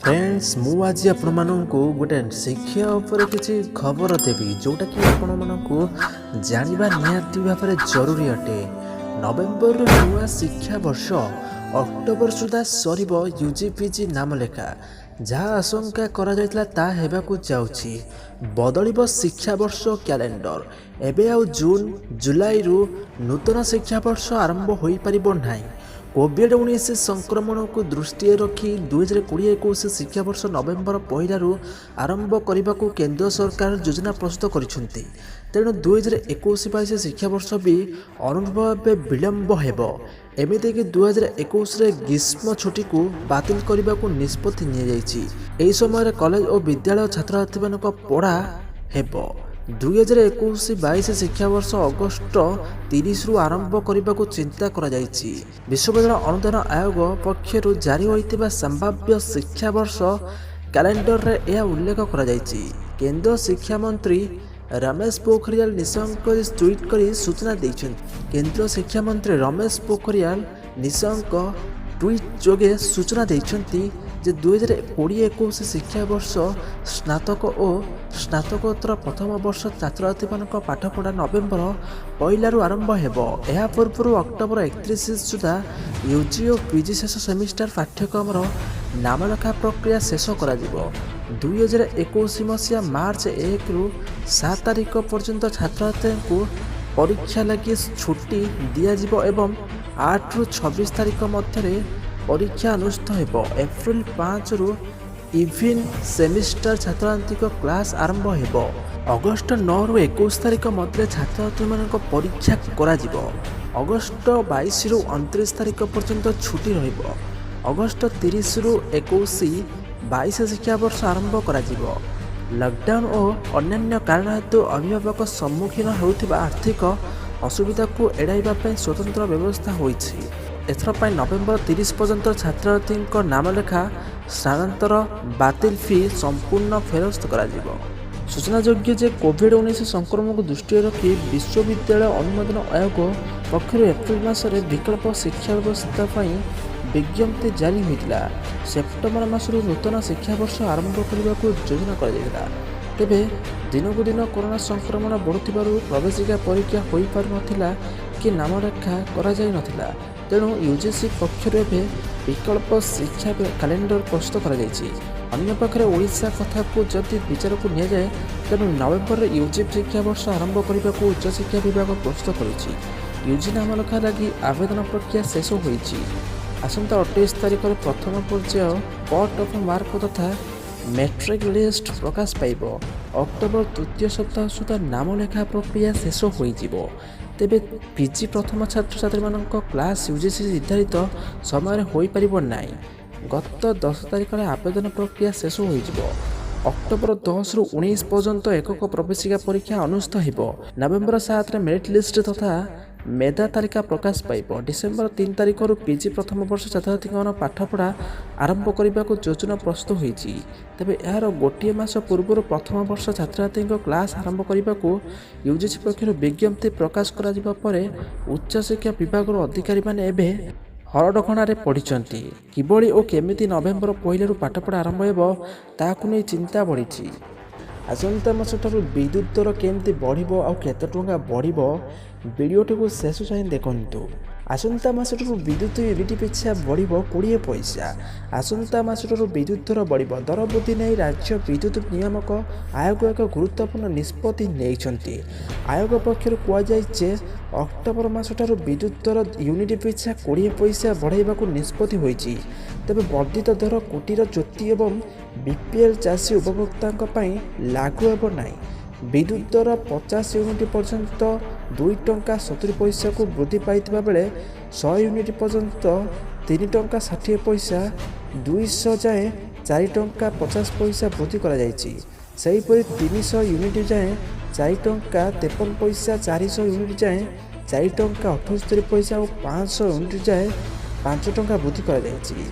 Friends मु आज आपको गोटे शिक्षा उपर किसी खबर देवी जोटा कि आपको जानवा निहाती भाव जरूरी अटे। नवेम्बर नुआ शिक्षा वर्ष अक्टोबर सुधा सर यूजी पीजी नाम लेखा जहाँ आशंका करा हेबाकु जाउछि। बदलिब शिक्षा वर्ष कैलेंडर एबे आउ जून जुलाई नूतन शिक्षा वर्ष आरंभ हो पारिबो नाही। कोविड-19 संक्रमण को दृष्टि रखी 2020-21 शिक्षा वर्ष नवेम्बर पहलू आरंभ करने को केंद्र सरकार योजना प्रस्तुत करिसेंती। तेणु 2021-22 शिक्षा वर्ष भी अनुरूप विलंब हेबो। एमिति कि 2021 ग्रीष्म छुट्टी को बातिल करने को निष्पत्ति नि समय कॉलेज और विद्यालय छात्र छात्री पढ़ा हेबो। 2021-22 शिक्षा वर्ष अगस्ट 30 रु आरंभ करने को चिंता करा जायछि। विश्वविद्यालय अनुदान आयोग पक्षर जारी होइतिबा संभाव्य शिक्षा वर्ष कैलेंडर रे यह उल्लेख करा जायछि। केंद्र शिक्षा मंत्री रमेश पोखरियाल निशंक ट्वीट कर सूचना दैछन्ति। केंद्र शिक्षा मंत्री रमेश पोखरियाल निशंक ट्वीट जोगे सूचना दैछन्ति जे 2020-21 शिक्षा वर्ष स्नातक और स्नातकोत्तर प्रथम वर्ष छात्र छात्री पाठपढ़ा नवेम्बर पहलू आरंभ हेबो। एहा पूर्व अक्टोबर 31 सुधा यूजी और पीजी शेष सेमिस्टर पाठ्यक्रम नामलेखा प्रक्रिया शेष करा जिवो। 2021 मसीहा मार्च 1 रु 7 तारिख पर्यंत छात्र छात्री को परीक्षा लगी छुट्टी दिया एवं 8 रु 26 तारिख मध्य परीक्षा अनुष्ठित हो। एप्रिल 5 रु इविन सेमिस्टर छात्रांतिक क्लास आरंभ हो। अगस्ट 9 रु 21 तारिख मध्य छात्र छात्री परीक्षा करा जिवो। अगस्ट 22 रु 29 तारिख पर्यंत छुट्टी रहिबो। अगस्ट 30 रु 21-22 शिक्षा वर्ष आरंभ करा जिवो। लॉकडाउन और अन्य कारण हेतु अभिभावक सम्मुखीन होउथिबा आर्थिक असुविधा को एड़ाइबा पई स्वतंत्र व्यवस्था होइछि। एथर नवेम्बर 30 पर्यंत छात्री नामलेखा स्थानांतर बातिल फी संपूर्ण फेरस्त करा जिवो। सूचनायोग्य जे कोविड-19 संक्रमण को दृष्टि रखी विश्वविद्यालय अनुमोदन आयोग पक्षर एप्रिल मासरे विकल्प शिक्षा व्यवस्था पर विज्ञप्ति जारी होता। सेप्टेम्बर मासरू नूतन शिक्षा वर्ष आरंभ करने को योजना कर तेबे दिनकू दिन कोरोना संक्रमण बढ़ुथिबारु प्रवेशिका परीक्षा हो पार नथिला कि नामलेखा करा जाय नथिला। तेणु यूजीसी पक्षर एवं विकल्प शिक्षा कैलेंडर प्रस्तुत कर ओडिशा कथा को जदि विचार को नि जाए तेणु नवेम्बर यूजी शिक्षा वर्ष आरंभ करने को उच्चशिक्षा विभाग प्रस्तुत कर यूजी नामलेखा लगी आवेदन प्रक्रिया शेष होइछि। आसंता 28 तारिख प्रथम पर्याय कट ऑफ मार्क तथा मैट्रिक लिस्ट प्रकाश पाइब। अक्टोबर तृतीय सप्ताह सुधा नामलेखा प्रक्रिया शेष हो। तेबे पीजी प्रथम छात्र छात्री क्लास यूजीसी निर्धारित समय हो पारिबो नाही। गत 10 तारिख आवेदन प्रक्रिया शेष हो। अक्टोबर 10 रु 19 पर्यंत एकक प्रवेशिका परीक्षा अनुष्ठित हो। नवेम्बर 7 मेरिट लिस्ट तथा मेधा तालिका प्रकाश पाइब। डिसेम्बर 3 तारिख पीजी प्रथम वर्ष छात्र पाठपढ़ा आरंभ करने को योजना प्रस्तुत होती। तेबे यार गोटे मास पूर्व प्रथम वर्ष छात्र क्लास आरंभ करने को यूजीसी पक्षर विज्ञप्ति प्रकाश कर उच्चशिक्षा विभाग अधिकारी माने एबे हरडखणार पढ़ी किभली और केमिति नवेम्बर पहलू पाठपढ़ा आरंभ हो ताकू नहीं चिंता बढ़ी। आसंता मासठारु विद्युत दर केमती बढ़िबो आ केते टंका बढ़िबो वीडियोटी को शेष जाए देखंतु। आसंता मासठारु विद्युत यूनिट पिछा बढ़िबो 20 पैसा। आसंता मासठारु विद्युत दर बढ़िबो। दर वृद्धि नहीं राज्य विद्युत नियामक आयोग एक गुरुत्वपूर्ण निष्पत्ति नेइछंती। आयोग पक्षर कुआजाय जे अक्टोबर मासठारु विद्युत दर यूनिट पिछा 20 पैसा बढ़ाइबाकू निष्पत्ति होइछि। तेबे वर्धित दर कुटीर ज्योति एवं बीपीएल चाषी उपभोक्तांक पई लागू हेबो नाही। विद्युत दर 50 यूनिट पर्यंत 2 टंका 70 पैसा को वृद्धि पाइथिबा बेले 100 यूनिट पर्यंत 3 टंका 60 पैसा 200 जाए 4 टंका 50 पैसा वृद्धि करा जायछि। सेहीपरि 300 यूनिट जाए 4 टंका 53 पैसा 400 यूनिट जाए 4 टंका 78 पैसा और 500 यूनिट जाए 5 टंका वृद्धि करा जायछि।